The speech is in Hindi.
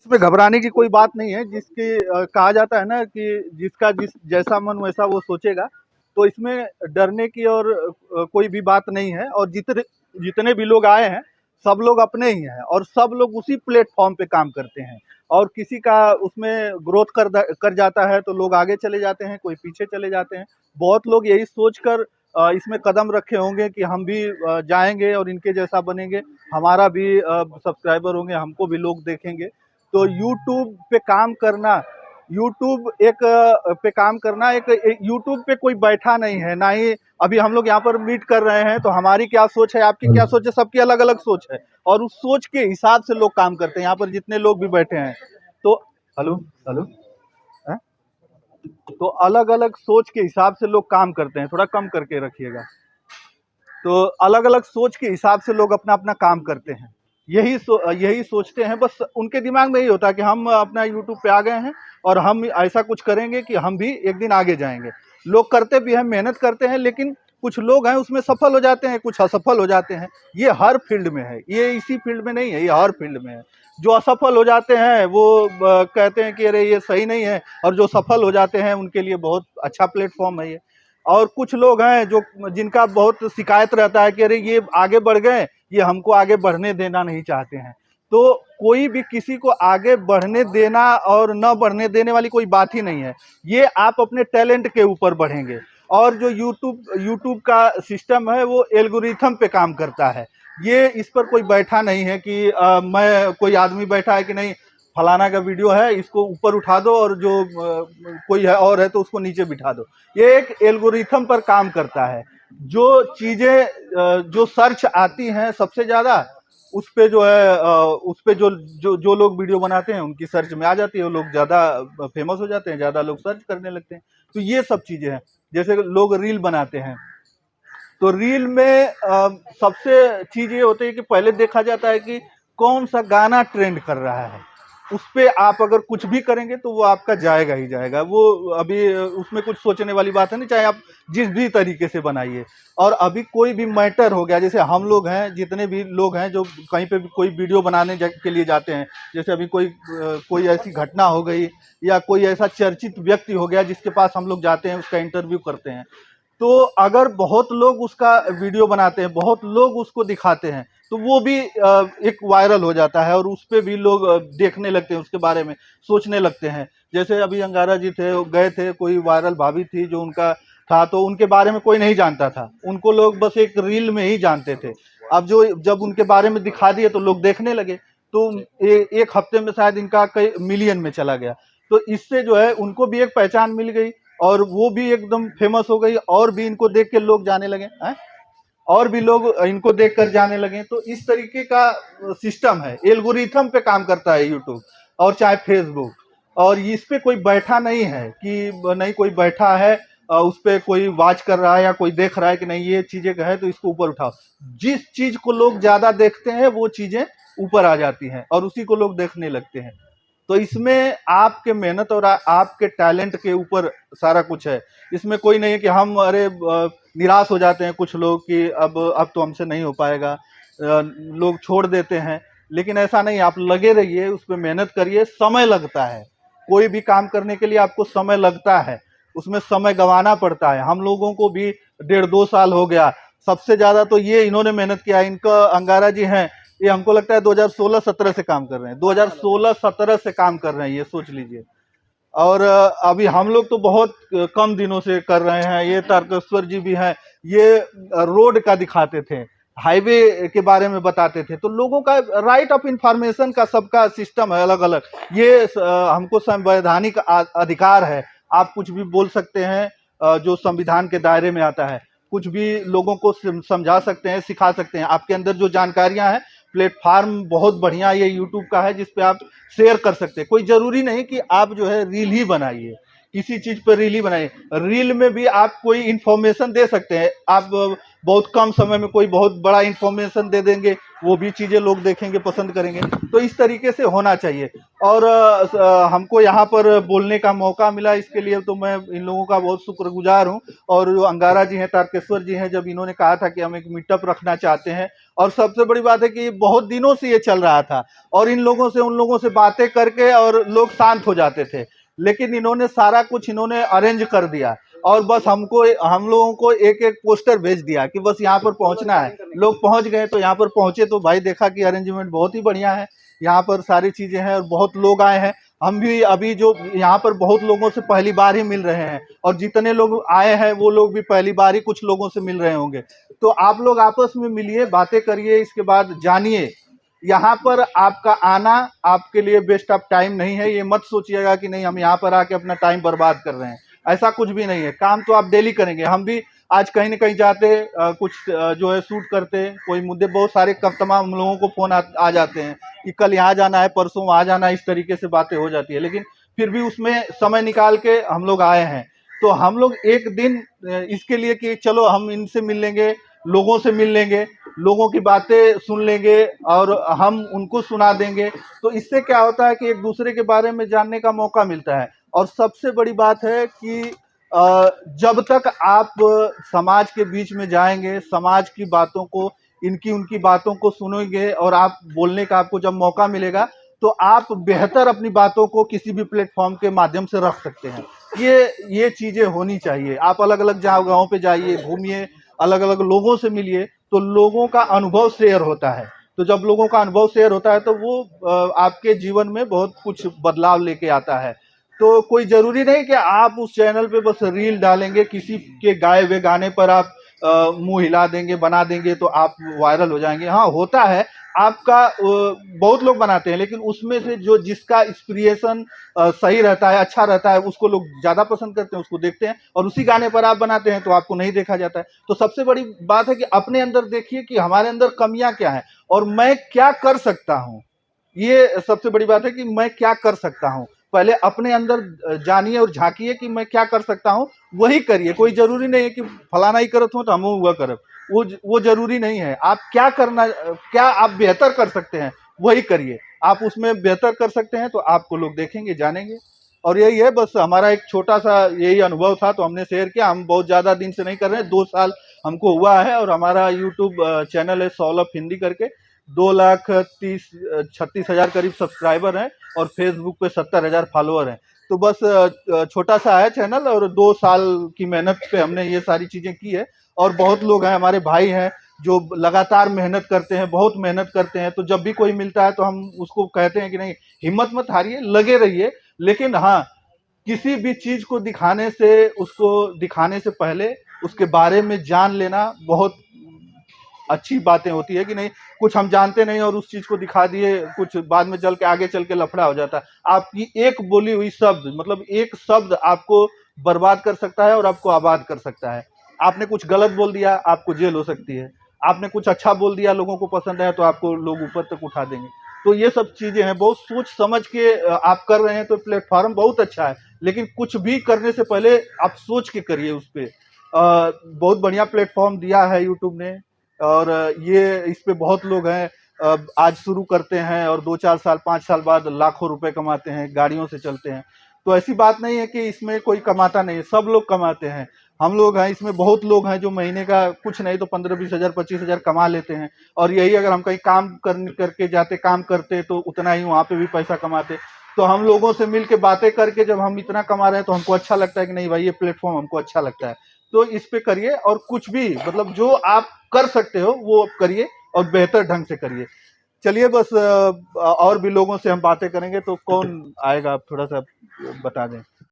इसमें घबराने की कोई बात नहीं है। कहा जाता है ना कि जिसका जैसा मन वैसा वो सोचेगा। तो इसमें डरने की और कोई भी बात नहीं है। और जितने जितने भी लोग आए हैं सब लोग अपने ही हैं और सब लोग उसी प्लेटफॉर्म पे काम करते हैं। और किसी का उसमें ग्रोथ कर जाता है तो लोग आगे चले जाते हैं, कोई पीछे चले जाते हैं। बहुत लोग यही सोचकर इसमें कदम रखे होंगे कि हम भी जाएंगे और इनके जैसा बनेंगे, हमारा भी सब्सक्राइबर होंगे, हमको भी लोग देखेंगे। तो यूट्यूब पे काम करना, एक यूट्यूब पे कोई बैठा नहीं है, ना ही अभी हम लोग यहाँ पर मीट कर रहे हैं। तो हमारी क्या सोच है, आपकी क्या सोच है, सबकी अलग अलग सोच है और उस सोच के हिसाब से लोग काम करते हैं। यहाँ पर जितने लोग भी बैठे हैं तो हेलो हेलो हैं? तो अलग अलग सोच के हिसाब से लोग काम करते हैं। थोड़ा कम करके रखिएगा। तो अलग अलग सोच के हिसाब से लोग अपना अपना काम करते हैं। यही सोचते हैं। बस उनके दिमाग में यही होता है कि हम अपना यूट्यूब पे आ गए हैं और हम ऐसा कुछ करेंगे कि हम भी एक दिन आगे जाएंगे। लोग करते भी हैं, मेहनत करते हैं, लेकिन कुछ लोग हैं उसमें सफल हो जाते हैं, कुछ असफल हो जाते हैं। ये हर फील्ड में है, ये इसी फील्ड में नहीं है, ये हर फील्ड में है। जो असफल हो जाते हैं वो कहते हैं कि अरे ये सही नहीं है, और जो सफल हो जाते हैं उनके लिए बहुत अच्छा प्लेटफॉर्म है ये। और कुछ लोग हैं जो जिनका बहुत शिकायत रहता है कि अरे ये आगे बढ़ गए, ये हमको आगे बढ़ने देना नहीं चाहते हैं। तो कोई भी किसी को आगे बढ़ने देना और न बढ़ने देने वाली कोई बात ही नहीं है। ये आप अपने टैलेंट के ऊपर बढ़ेंगे। और जो यूट्यूब का सिस्टम है वो एल्गोरिथम पे काम करता है। ये इस पर कोई बैठा नहीं है कि मैं कोई आदमी बैठा है कि नहीं फलाना का वीडियो है इसको ऊपर उठा दो और जो कोई है और है तो उसको नीचे बिठा दो। ये एक एल्गोरिथम पर काम करता है। जो चीजें जो सर्च आती हैं सबसे ज्यादा, उस पे जो है उस पे जो जो जो लोग वीडियो बनाते हैं उनकी सर्च में आ जाती है, वो लोग ज्यादा फेमस हो जाते हैं, ज्यादा लोग सर्च करने लगते हैं। तो ये सब चीजें हैं। जैसे लोग रील बनाते हैं तो रील में सबसे चीज ये होती है कि पहले देखा जाता है कि कौन सा गाना ट्रेंड कर रहा है। उस पे आप अगर कुछ भी करेंगे तो वो आपका जाएगा ही जाएगा। वो अभी उसमें कुछ सोचने वाली बात है नहीं, चाहे आप जिस भी तरीके से बनाइए। और अभी कोई भी मैटर हो गया, जैसे हम लोग हैं, जितने भी लोग हैं जो कहीं पे भी कोई वीडियो बनाने के लिए जाते हैं, जैसे अभी कोई ऐसी घटना हो गई या कोई ऐसा चर्चित व्यक्ति हो गया जिसके पास हम लोग जाते हैं, उसका इंटरव्यू करते हैं। तो अगर बहुत लोग उसका वीडियो बनाते हैं, बहुत लोग उसको दिखाते हैं, तो वो भी एक वायरल हो जाता है और उस पे भी लोग देखने लगते हैं, उसके बारे में सोचने लगते हैं। जैसे अभी अंगारा जी थे, गए थे, कोई वायरल भाभी थी जो उनका था, तो उनके बारे में कोई नहीं जानता था, उनको लोग बस एक रील में ही जानते थे। अब जब उनके बारे में दिखा दिए तो लोग देखने लगे। तो एक हफ्ते में शायद इनका कई मिलियन में चला गया। तो इससे जो है उनको भी एक पहचान मिल गई और वो भी एकदम फेमस हो गई, और भी इनको देख के लोग जाने लगे हैं, और भी लोग इनको देखकर जाने लगे। तो इस तरीके का सिस्टम है, एल्गोरिथम पे काम करता है यूट्यूब और चाहे फेसबुक। और इस पे कोई बैठा नहीं है कि नहीं कोई बैठा है उस पे कोई वॉच कर रहा है या कोई देख रहा है कि नहीं ये चीजें है तो इसको ऊपर उठाओ। जिस चीज को लोग ज्यादा देखते हैं वो चीजें ऊपर आ जाती हैं और उसी को लोग देखने लगते हैं। तो इसमें आपके मेहनत और आपके टैलेंट के ऊपर सारा कुछ है। इसमें कोई नहीं है कि हम अरे निराश हो जाते हैं कुछ लोग कि अब तो हमसे नहीं हो पाएगा, लोग छोड़ देते हैं। लेकिन ऐसा नहीं, आप लगे रहिए, उस पर मेहनत करिए। समय लगता है, कोई भी काम करने के लिए आपको समय लगता है, उसमें समय गंवाना पड़ता है। हम लोगों को भी 1.5-2 साल हो गया। सबसे ज्यादा तो ये इन्होंने मेहनत किया, इनका अंगारा जी हैं, ये हमको लगता है 2016-17 से काम कर रहे हैं, 2016-17 से काम कर रहे हैं, ये सोच लीजिए। और अभी हम लोग तो बहुत कम दिनों से कर रहे हैं। ये तारकेश्वर जी भी हैं, ये रोड का दिखाते थे, हाईवे के बारे में बताते थे। तो लोगों का राइट ऑफ इंफॉर्मेशन का सबका सिस्टम है अलग अलग। ये हमको संवैधानिक अधिकार है, आप कुछ भी बोल सकते हैं जो संविधान के दायरे में आता है। कुछ भी लोगों को समझा सकते हैं, सिखा सकते हैं। आपके अंदर जो जानकारियां हैं, प्लेटफार्म बहुत बढ़िया ये यूट्यूब का है जिस पे आप शेयर कर सकते हैं। कोई जरूरी नहीं कि आप जो है रील ही बनाइए किसी चीज पर रील ही बनाइए। रील में भी आप कोई इंफॉर्मेशन दे सकते हैं, आप बहुत कम समय में कोई बहुत बड़ा इंफॉर्मेशन दे देंगे, वो भी चीजें लोग देखेंगे, पसंद करेंगे। तो इस तरीके से होना चाहिए। और हमको यहाँ पर बोलने का मौका मिला, इसके लिए तो मैं इन लोगों का बहुत शुक्रगुजार हूँ। और जो अंगारा जी हैं, तारकेश्वर जी हैं, जब इन्होंने कहा था कि हम एक मीटअप रखना चाहते हैं, और सबसे बड़ी बात है कि बहुत दिनों से ये चल रहा था, और इन लोगों से उन लोगों से बातें करके और लोग शांत हो जाते थे, लेकिन इन्होंने सारा कुछ इन्होंने अरेंज कर दिया। और बस हम लोगों को एक एक पोस्टर भेज दिया कि बस यहाँ पर पहुंचना है। लोग पहुंच गए, तो यहाँ पर पहुंचे तो भाई देखा कि अरेंजमेंट बहुत ही बढ़िया है, यहाँ पर सारी चीजें हैं और बहुत लोग आए हैं। हम भी अभी जो यहाँ पर बहुत लोगों से पहली बार ही मिल रहे हैं, और जितने लोग आए हैं वो लोग भी पहली बार ही कुछ लोगों से मिल रहे होंगे। तो आप लोग आपस में मिलिए, बातें करिए, इसके बाद जानिए। यहाँ पर आपका आना आपके लिए वेस्ट ऑफ टाइम नहीं है। ये मत सोचिएगा कि नहीं हम यहाँ पर आके अपना टाइम बर्बाद कर रहे हैं, ऐसा कुछ भी नहीं है। काम तो आप डेली करेंगे। हम भी आज कहीं ना कहीं जाते, कुछ जो है शूट करते, कोई मुद्दे, बहुत सारे तमाम लोगों को फोन आ जाते हैं कि कल यहाँ जाना है, परसों वहाँ जाना है, इस तरीके से बातें हो जाती है। लेकिन फिर भी उसमें समय निकाल के हम लोग आए हैं। तो हम लोग एक दिन इसके लिए कि चलो हम इनसे मिल लेंगे, लोगों से मिल लेंगे, लोगों की बातें सुन लेंगे और हम उनको सुना देंगे। तो इससे क्या होता है कि एक दूसरे के बारे में जानने का मौका मिलता है। और सबसे बड़ी बात है कि जब तक आप समाज के बीच में जाएंगे, समाज की बातों को, इनकी उनकी बातों को सुनेंगे, और आप बोलने का आपको जब मौका मिलेगा, तो आप बेहतर अपनी बातों को किसी भी प्लेटफॉर्म के माध्यम से रख सकते हैं। ये चीजें होनी चाहिए। आप अलग अलग जगहों पे जाइए, घूमिए, अलग अलग लोगों से मिलिए, तो लोगों का अनुभव शेयर होता है। तो जब लोगों का अनुभव शेयर होता है तो वो आपके जीवन में बहुत कुछ बदलाव लेके आता है। तो कोई जरूरी नहीं कि आप उस चैनल पे बस रील डालेंगे, किसी के गाए हुए गाने पर आप मुंह हिला देंगे, बना देंगे तो आप वायरल हो जाएंगे। हाँ, होता है आपका, बहुत लोग बनाते हैं, लेकिन उसमें से जो जिसका इंस्पिरेशन सही रहता है, अच्छा रहता है, उसको लोग ज्यादा पसंद करते हैं, उसको देखते हैं। और उसी गाने पर आप बनाते हैं तो आपको नहीं देखा जाता है। तो सबसे बड़ी बात है कि अपने अंदर देखिए कि हमारे अंदर कमियां क्या है और मैं क्या कर सकता हूं। ये सबसे बड़ी बात है कि मैं क्या कर सकता हूं। पहले अपने अंदर जानिए और झांकिए कि मैं क्या कर सकता हूं, वही करिए। कोई जरूरी नहीं है कि फलाना ही करत हो तो हम हुआ करब, वो जरूरी नहीं है। आप क्या करना, क्या आप बेहतर कर सकते हैं, वही करिए। आप उसमें बेहतर कर सकते हैं तो आपको लोग देखेंगे, जानेंगे। और यही है, बस हमारा एक छोटा सा यही अनुभव था तो हमने शेयर किया। हम बहुत ज्यादा दिन से नहीं कर रहे हैं, 2 साल हमको हुआ है। और हमारा यूट्यूब चैनल है सौलभ हिंदी करके, 2,36,हजार करीब सब्सक्राइबर हैं, और फेसबुक पे 70,000 फॉलोअर हैं। तो बस छोटा सा है चैनल, और 2 साल की मेहनत पे हमने ये सारी चीजें की है। और बहुत लोग हैं, हमारे भाई हैं जो लगातार मेहनत करते हैं, बहुत मेहनत करते हैं। तो जब भी कोई मिलता है तो हम उसको कहते हैं कि नहीं, हिम्मत मत हारिए, लगे रहिए। लेकिन हाँ, किसी भी चीज को दिखाने से, उसको दिखाने से पहले उसके बारे में जान लेना बहुत अच्छी बातें होती है। कि नहीं, कुछ हम जानते नहीं और उस चीज को दिखा दिए, कुछ बाद में चल के आगे चल के लफड़ा हो जाता है। आपकी एक बोली हुई शब्द, मतलब एक शब्द आपको बर्बाद कर सकता है और आपको आबाद कर सकता है। आपने कुछ गलत बोल दिया, आपको जेल हो सकती है। आपने कुछ अच्छा बोल दिया, लोगों को पसंद है तो आपको लोग ऊपर तक उठा देंगे। तो ये सब चीजें हैं, बहुत सोच समझ के आप कर रहे हैं तो प्लेटफॉर्म बहुत अच्छा है। लेकिन कुछ भी करने से पहले आप सोच के करिए उस पर। बहुत बढ़िया प्लेटफॉर्म दिया है यूट्यूब ने। और ये इस पे बहुत लोग हैं, आज शुरू करते हैं और 2-4 साल 5 साल बाद लाखों रुपए कमाते हैं, गाड़ियों से चलते हैं। तो ऐसी बात नहीं है कि इसमें कोई कमाता नहीं है, सब लोग कमाते हैं। हम लोग हैं इसमें, बहुत लोग हैं जो महीने का कुछ नहीं तो 15-20 हजार 25 हजार कमा लेते हैं। और यही अगर हम कहीं काम करके जाते, काम करते, तो उतना ही वहां पे भी पैसा कमाते। तो हम लोगों से मिल के बातें करके जब हम इतना कमा रहे हैं तो हमको अच्छा लगता है कि नहीं भाई, ये प्लेटफॉर्म हमको अच्छा लगता है। तो इस पे करिए, और कुछ भी, मतलब जो आप कर सकते हो वो आप करिए, और बेहतर ढंग से करिए। चलिए, बस और भी लोगों से हम बातें करेंगे। तो कौन आएगा, आप थोड़ा सा बता दें।